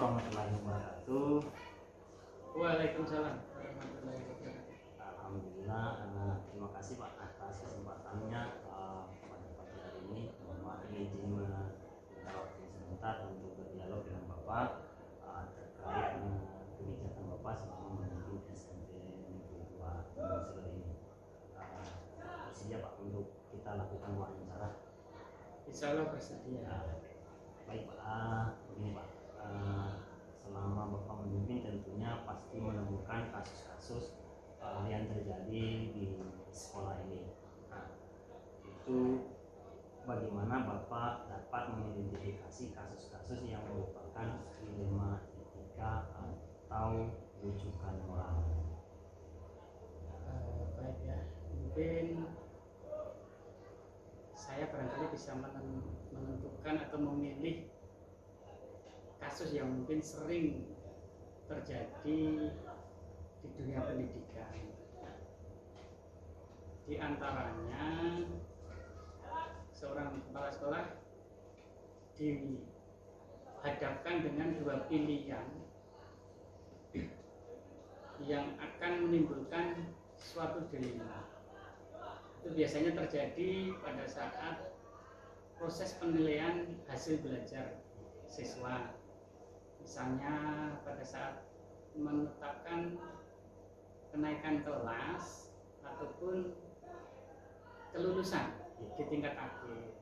warahmatullahi wabarakatuh. Waalaikumsalam warahmatullahi wabarakatuh. Alhamdulillah, terima kasih Pak atas kesempatannya pada pagi hari ini. Mohon maaf ini izin minta waktu sebentar untuk berdialog dengan Bapak terkait dengan kebijakan Bapak selama memimpin SMP Negeri 2 Gunung ini. Bersedia Pak untuk kita lakukan wawancara? Insya Allah bersedia. Baik Pak, begini Pak, selama Bapak memimpin tentunya pasti menemukan kasus-kasus yang terjadi di sekolah ini. Nah, itu bagaimana Bapak dapat mengidentifikasi kasus-kasus yang merupakan dilema etika atau rujukan moral? Baik ya, mungkin saya barangkali bisa menentukan atau memilih kasus yang mungkin sering terjadi di dunia pendidikan. Di antaranya seorang kepala sekolah dihadapkan dengan dua pilihan yang akan menimbulkan suatu dilema. Itu biasanya terjadi pada saat proses penilaian hasil belajar siswa. Misalnya pada saat menetapkan kenaikan kelas ataupun kelulusan di tingkat akhir,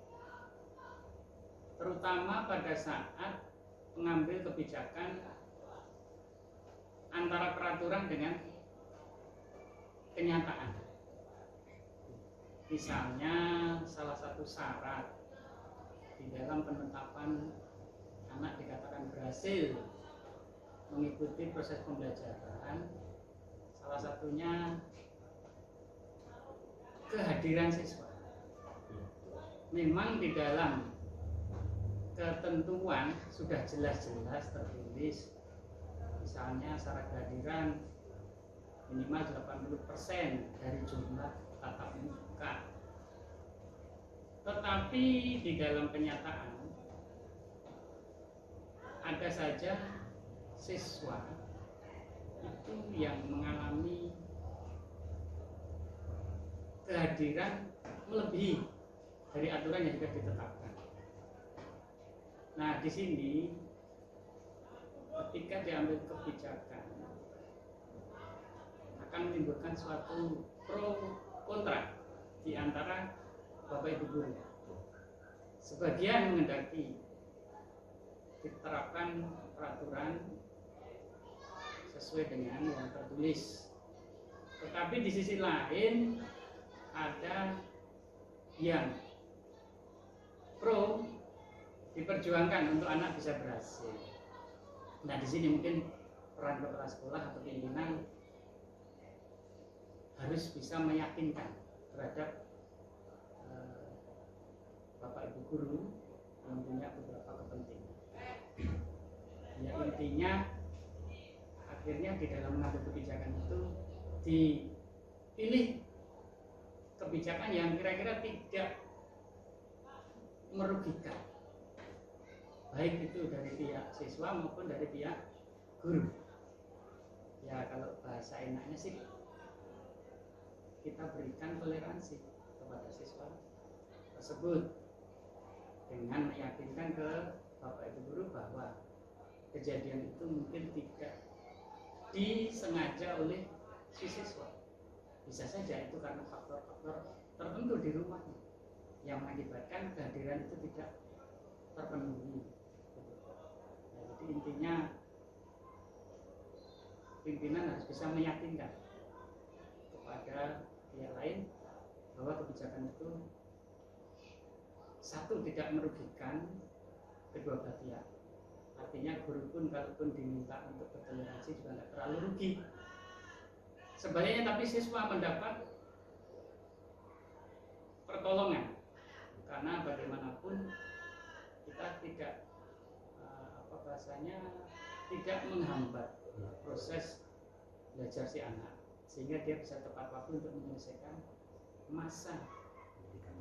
terutama pada saat mengambil kebijakan antara peraturan dengan kenyataan. Misalnya salah satu syarat di dalam penetapan anak dikatakan berhasil mengikuti proses pembelajaran, salah satunya kehadiran siswa. Memang di dalam ketentuan sudah jelas-jelas tertulis, misalnya syarat kehadiran minimal 80% dari jumlah tatap muka. Tetapi di dalam kenyataan ada saja siswa itu yang mengalami kehadiran melebihi dari aturan yang sudah ditetapkan. Nah, di sini ketika diambil kebijakan akan menimbulkan suatu pro kontra di antara Bapak Ibu guru. Sebagian menghendaki diterapkan peraturan sesuai dengan yang tertulis, tetapi di sisi lain ada yang pro diperjuangkan untuk anak bisa berhasil. Nah, di sini mungkin peran kepala sekolah atau pimpinan harus bisa meyakinkan terhadap Bapak Ibu guru yang punya beberapa kepentingan. Ya, intinya akhirnya di dalam mengambil kebijakan itu dipilih kebijakan yang kira-kira tidak merugikan, baik itu dari pihak siswa maupun dari pihak guru. Ya, kalau bahasa enaknya sih kita berikan toleransi kepada siswa tersebut dengan meyakinkan ke Bapak Ibu guru bahwa kejadian itu mungkin tidak disengaja oleh si siswa. Bisa saja itu karena faktor-faktor tertentu di rumahnya yang mengakibatkan kehadiran itu tidak terpenuhi. Nah, jadi intinya pimpinan harus bisa meyakinkan kepada pihak lain bahwa kebijakan itu satu, tidak merugikan kedua belah pihak. Artinya guru pun kalaupun diminta untuk bertoleransi juga tidak terlalu rugi. Sebaliknya tapi siswa mendapat pertolongan, karena bagaimanapun kita tidak tidak menghambat proses belajar si anak, sehingga dia bisa tepat waktu untuk menyelesaikan masa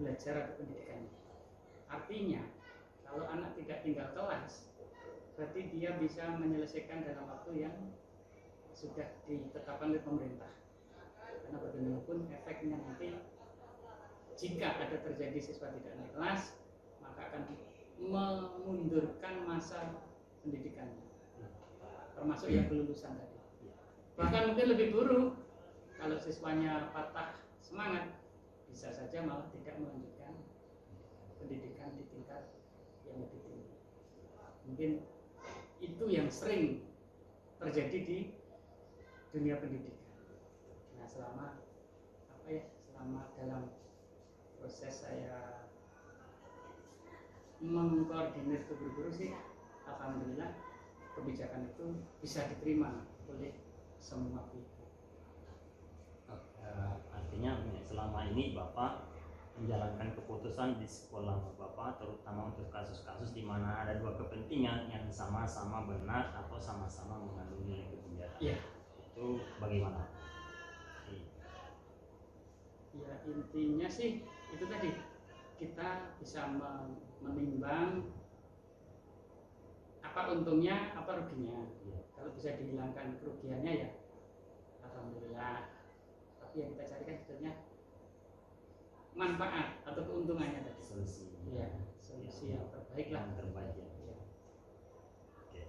belajar atau pendidikannya. Artinya kalau anak tidak tinggal kelas, berarti dia bisa menyelesaikan dalam waktu yang sudah ditetapkan oleh pemerintah. Karena bagaimanapun efeknya nanti jika ada terjadi siswa tidak naik kelas, maka akan memundurkan masa pendidikannya, termasuk yang kelulusan tadi. Bahkan mungkin lebih buruk kalau siswanya patah semangat, bisa saja malah tidak melanjutkan pendidikan di tingkat yang lebih tinggi. Mungkin itu yang sering terjadi di dunia pendidikan. Nah, selama dalam proses saya mengkoordinir ke guru-guru sih, alhamdulillah kebijakan itu bisa diterima oleh semua pihak. Artinya selama ini Bapak menjalankan keputusan di sekolah Bapak, terutama untuk kasus-kasus di mana ada dua kepentingan yang sama-sama benar atau sama-sama mengandung nilai kebijakan. Iya. Itu bagaimana? Ya, intinya sih itu tadi, kita bisa menimbang apa untungnya, apa ruginya. Kalau bisa dihilangkan kerugiannya ya alhamdulillah. Tapi yang kita carikan sebetulnya manfaat atau keuntungannya tadi. Solusi. Ya, solusi yang terbaik lah. Yang terbaik ya. Ya. Oke.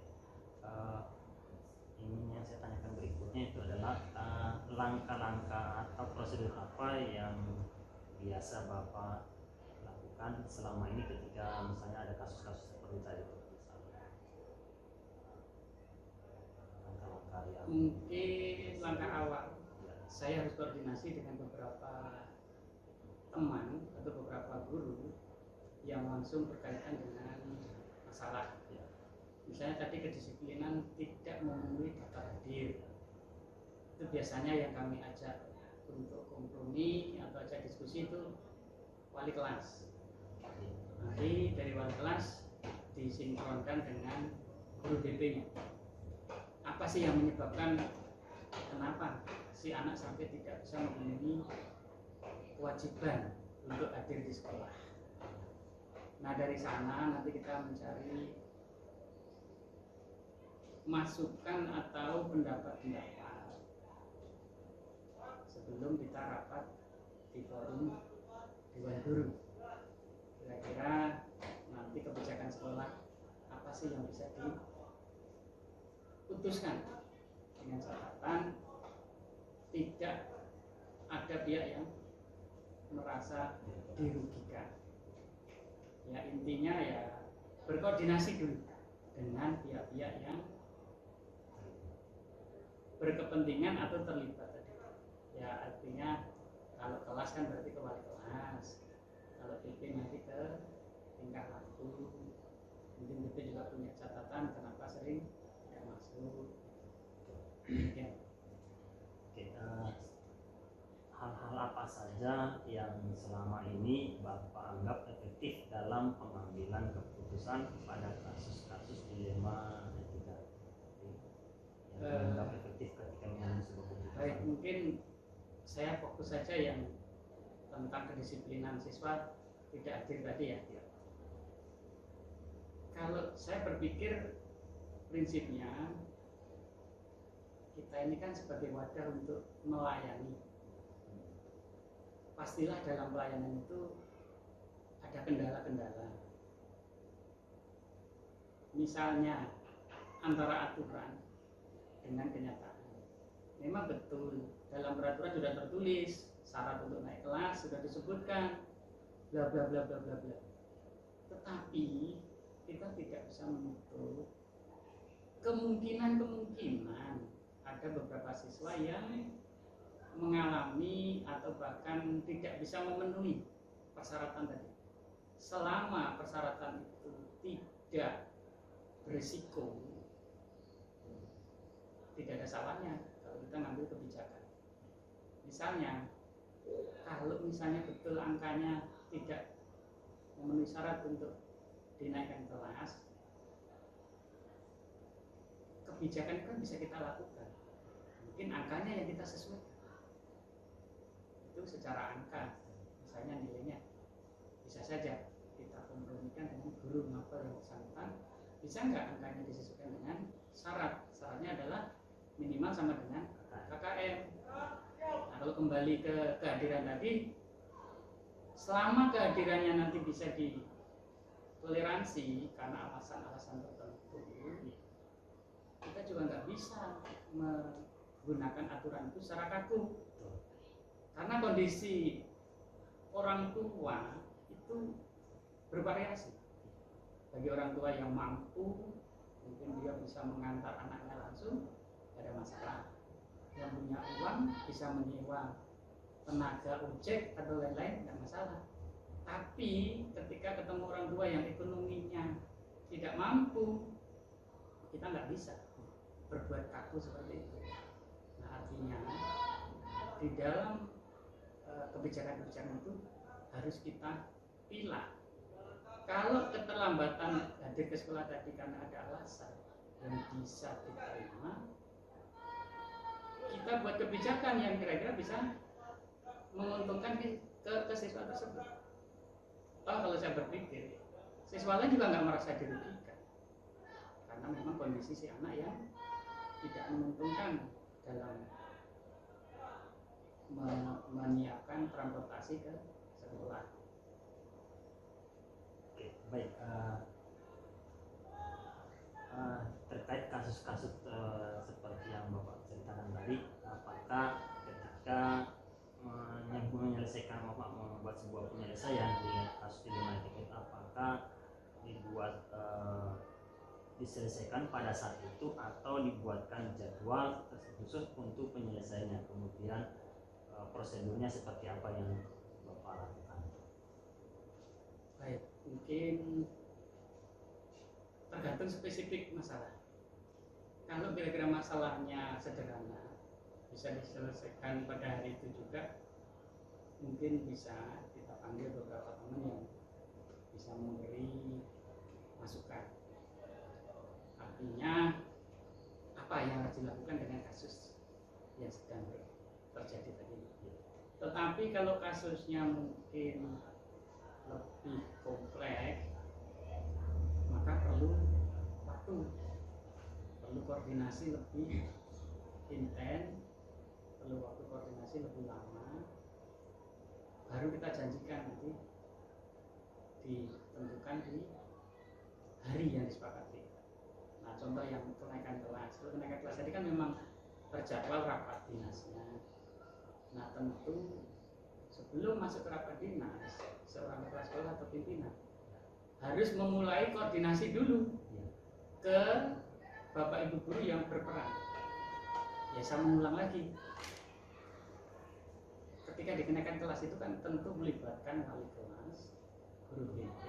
Ini yang saya tanyakan berikutnya itu adalah langkah-langkah atau prosedur apa yang biasa Bapak lakukan selama ini ketika misalnya ada kasus-kasus seperti tadi, misalnya langkah-langkah yang Mungkin langkah awal ya, saya harus koordinasi dengan beberapa teman atau beberapa guru yang langsung berkaitan dengan masalah. ya, Misalnya tadi kedisiplinan tidak memenuhi daftar hadir, itu biasanya yang kami ajak untuk kompromi atau ajak diskusi itu wali kelas. Nanti dari wali kelas disinkronkan dengan guru BP-nya. Apa sih yang menyebabkan kenapa si anak sampai tidak bisa memenuhi kewajiban untuk hadir di sekolah? Nah, dari sana nanti kita mencari masukan atau pendapat-pendapat sebelum kita rapat di forum dewan guru. Kira-kira nanti kebijakan sekolah apa sih yang bisa diputuskan, dengan catatan tidak ada pihak yang merasa dirugikan. Ya, intinya ya berkoordinasi dulu dengan pihak-pihak yang berkepentingan atau terlibat tadi. Ya, artinya kalau kelas kan berarti ke wali kelas, kalau PP nanti ke tingkah laku. Mungkin PP juga punya catatan kenapa sering tidak masuk. Ya. Oke, hal-hal apa saja yang selama ini Bapak anggap efektif dalam pengambilan keputusan pada kasus-kasus dilema etika yang dianggap efektif ketika mengambil sebuah keputusan? Baik, mungkin saya fokus saja yang tentang kedisiplinan siswa tidak hadir tadi ya. Kalau saya berpikir prinsipnya kita ini kan sebagai wadah untuk melayani. Pastilah dalam pelayanan itu ada kendala-kendala. Misalnya antara aturan dengan kenyataan. Memang betul dalam peraturan sudah tertulis syarat untuk naik kelas sudah disebutkan bla bla bla bla bla bla. Tetapi kita tidak bisa menutup kemungkinan ada beberapa siswa yang mengalami atau bahkan tidak bisa memenuhi persyaratan tadi. Selama persyaratan itu tidak berisiko, tidak ada salahnya kalau kita ngambil kebijakan. Misalnya, kalau misalnya betul angkanya tidak memenuhi syarat untuk dinaikkan kelas, kebijakan itu kan bisa kita lakukan. Mungkin angkanya yang kita sesuaikan. Itu secara angka, misalnya nilainya bisa saja kita kompromikan dengan guru mapel yang bersangkutan bisa nggak angkanya disesuaikan dengan syaratnya adalah minimal sama dengan KKM. Nah, kalau kembali ke kehadiran tadi, selama kehadirannya nanti bisa ditoleransi karena alasan-alasan tertentu, kita juga nggak bisa menggunakan aturan itu secara kaku, karena kondisi orang tua itu bervariasi. Bagi orang tua yang mampu, mungkin dia bisa mengantar anaknya langsung, tidak ada masalah. Yang punya uang bisa menyewa tenaga ojek atau lain-lain, tidak masalah. Tapi ketika ketemu orang tua yang ekonominya tidak mampu, kita nggak bisa berbuat kaku seperti itu. Nah, artinya di dalam kebijakan-kebijakan itu harus kita pilah. Kalau keterlambatan hadir ke sekolah tadi karena ada alasan yang bisa diterima, kita buat kebijakan yang kira-kira bisa menguntungkan ke siswa tersebut. Kalau saya berpikir, siswa lain juga nggak merasa dirugikan, karena memang kondisi si anak yang tidak menguntungkan dalam menyiapkan transportasi ke sekolah. Oke, baik. Terkait kasus-kasus seperti yang Bapak ceritakan tadi, apakah ketika menyelesaikan, Bapak membuat sebuah penyelesaian di kasus dilematik itu, apakah dibuat diselesaikan pada saat itu atau dibuatkan jadwal khusus untuk penyelesaiannya, kemudian prosedurnya seperti apa yang Bapak lakukan? Baik, mungkin tergantung spesifik masalah. Kalau kira-kira masalahnya sederhana, bisa diselesaikan pada hari itu juga, mungkin bisa kita panggil beberapa teman yang bisa memberi masukan. Artinya apa yang harus dilakukan dengan kasus yang sedang terjadi tadi. Tetapi kalau kasusnya mungkin lebih kompleks, maka perlu waktu, perlu koordinasi lebih intens, perlu waktu koordinasi lebih lama, baru kita janjikan nanti ditentukan di hari yang disepakati. Nah, contoh yang kenaikan kelas, kalau kenaikan kelas tadi kan memang terjadwal rapat dinasnya. Nah, tentu sebelum masuk ke rapat dinas, seorang kepala sekolah atau pimpinan harus memulai koordinasi dulu ke Bapak Ibu guru yang berperan. Ya, saya mengulang lagi, ketika dikenakan kelas itu kan tentu melibatkan wali kelas, guru BP,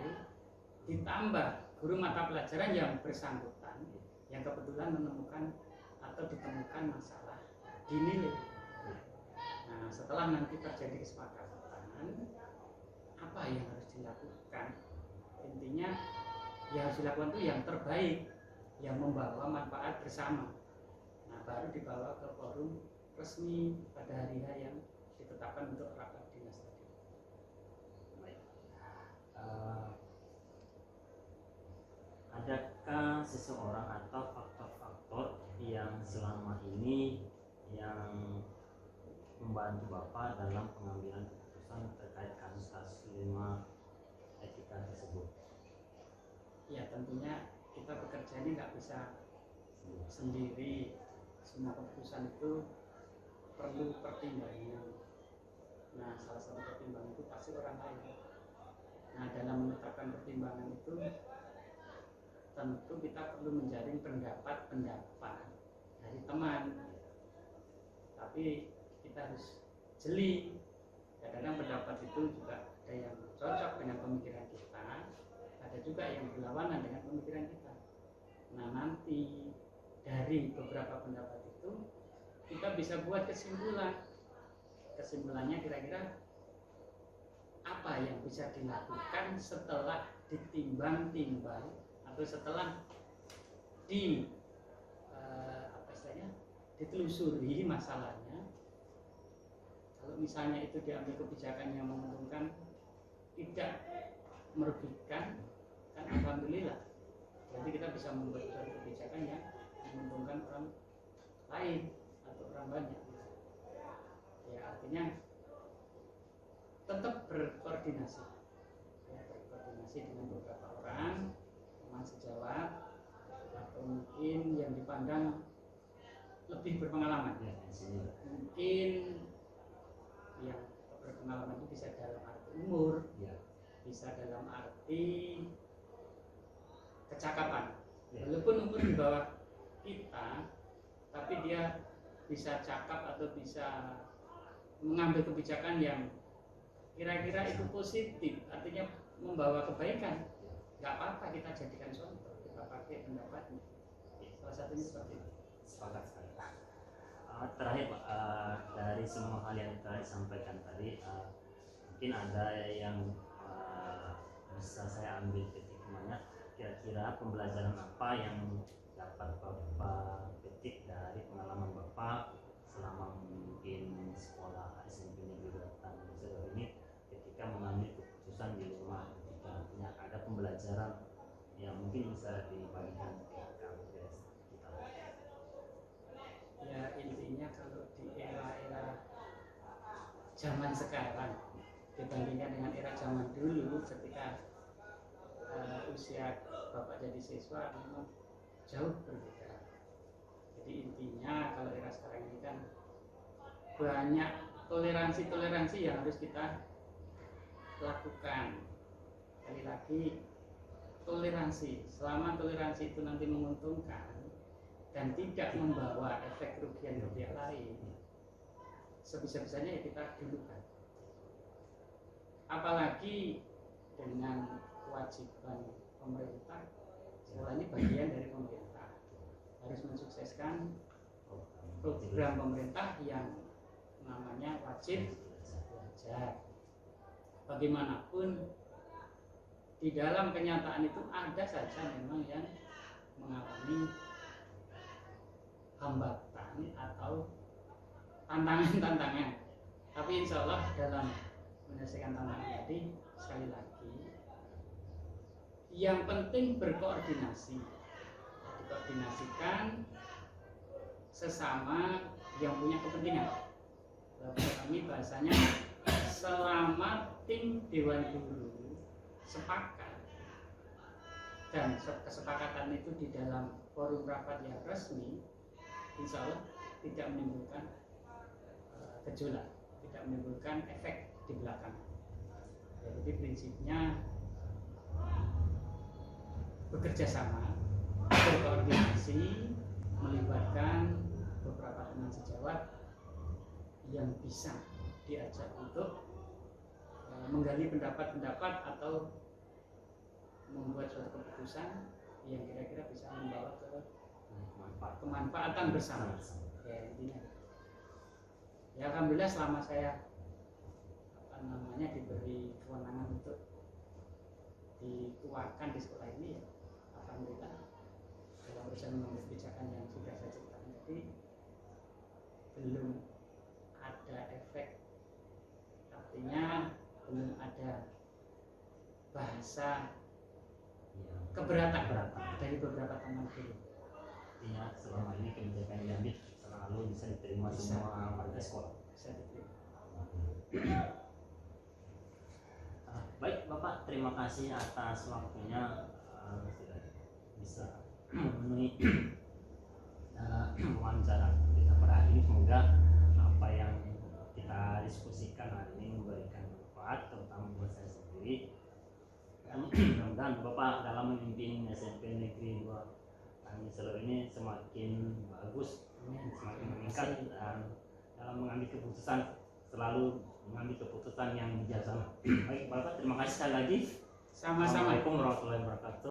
ditambah guru mata pelajaran yang bersangkutan yang kebetulan menemukan atau ditemukan masalah dinilai. Nah, setelah nanti terjadi kesepakatan, apa yang harus dilakukan? Intinya yang harus dilakukan itu yang terbaik, yang membawa manfaat bersama. Nah, baru dibawa ke forum resmi pada hari-hari yang ditetapkan untuk rapat dinas tadi. Adakah seseorang atau faktor-faktor yang selama ini yang membantu Bapak dalam pengambilan keputusan terkait kasus-kasus dilema etika tersebut? Ya, tentunya kita bekerja ini nggak bisa sendiri. Semua keputusan itu perlu pertimbangan. Nah, salah satu pertimbangan itu pasti orang lain. Nah, dalam menetapkan pertimbangan itu tentu kita perlu menjaring pendapat-pendapat dari teman. Tapi kita harus jeli. Kadang-kadang pendapat itu juga ada yang cocok dengan pemikiran kita, ada juga yang berlawanan dengan pemikiran kita. Nah, nanti dari beberapa pendapat itu kita bisa buat kesimpulan. Kesimpulannya kira-kira apa yang bisa dilakukan setelah ditimbang-timbang atau setelah ditelusuri masalahnya. Kalau misalnya itu diambil kebijakan yang menguntungkan, tidak merugikan, kan alhamdulillah. Jadi kita bisa membuat suatu kebijakan yang menguntungkan orang lain atau orang banyak. Ya artinya tetap berkoordinasi, ya, berkoordinasi dengan beberapa orang, teman sejawat, atau mungkin yang dipandang lebih berpengalaman. Ya, sini. Mungkin yang berpengalaman itu bisa dalam arti umur, Ya. bisa dalam arti kecakapan. Ya. Walaupun umur di bawah kita, tapi dia bisa cakap atau bisa mengambil kebijakan yang kira-kira itu positif, artinya membawa kebaikan. Gak apa-apa kita jadikan contoh, kita pakai pendapatnya. Salah satunya seperti itu. Sepakat sekali. Terakhir Pak, dari semua hal yang telah disampaikan tadi, mungkin ada yang bisa saya ambil petikmannya. Kira-kira pembelajaran apa yang dapat Bapak petik dari pengalaman Bapak selama mungkin sekolah SMP Negeri Batang Selo ini, ketika mengambil keputusan di rumah, ketika artinya ada pembelajaran yang mungkin bisa dibagikan ke kita. Ya intinya kalau di era-era zaman sekarang dibandingkan dengan era zaman dulu ketika usia Bapak jadi siswa memang jauh berbeda. Jadi intinya kalau era sekarang ini kan banyak toleransi yang harus kita lakukan. Sekali lagi toleransi, selama toleransi itu nanti menguntungkan dan tidak membawa efek kerugian ke pihak lain, sebisa-bisanya ya kita dulukan. Apalagi dengan kewajiban pemerintah, sekolah ini bagian dari pemerintah, harus mensukseskan program pemerintah yang namanya wajib belajar. Bagaimanapun di dalam kenyataan itu ada saja memang yang mengalami hambatan atau tantangan-tantangan. Tapi insya Allah dalam menyelesaikan tantangan tadi, sekali lagi yang penting berkoordinasi, dikoordinasikan sesama yang punya kepentingan. Kami bahasanya selama tim Dewan Guru sepakat dan kesepakatan itu di dalam forum rapat yang resmi, insya Allah tidak menimbulkan gejolak, tidak menimbulkan efek di belakang. Jadi prinsipnya bekerja sama, berkoordinasi, melibatkan beberapa teman sejawat yang bisa diajak untuk menggali pendapat-pendapat atau membuat suatu keputusan yang kira-kira bisa membawa ke kemanfaatan bersama. Ya intinya. Ya alhamdulillah selama saya diberi kewenangan untuk dituakan di sekolah ini, ya alhamdulillah dalam urusan mengambil kebijakan yang sudah saya ceritakan tadi belum ada efek, artinya belum ada bahasa keberatan dari beberapa teman guru. Artinya selama ini kebijakan yang diambil selalu bisa diterima semua warga sekolah. Bisa diterima. Baik Bapak, terima kasih atas waktunya, sudah bisa memenuhi wawancara kita pada hari ini. Semoga apa yang kita diskusikan hari ini memberikan manfaat, terutama buat saya sendiri. Dan mudah-mudahan Bapak dalam memimpin SMP Negeri 2 Tani Selo ini semakin bagus, semakin meningkat, dan dalam mengambil keputusan selalu mengambil keputusan yang bijaksana. Baik Bapak, terima kasih sekali lagi. Sama-sama. Assalamualaikum warahmatullahi wabarakatuh.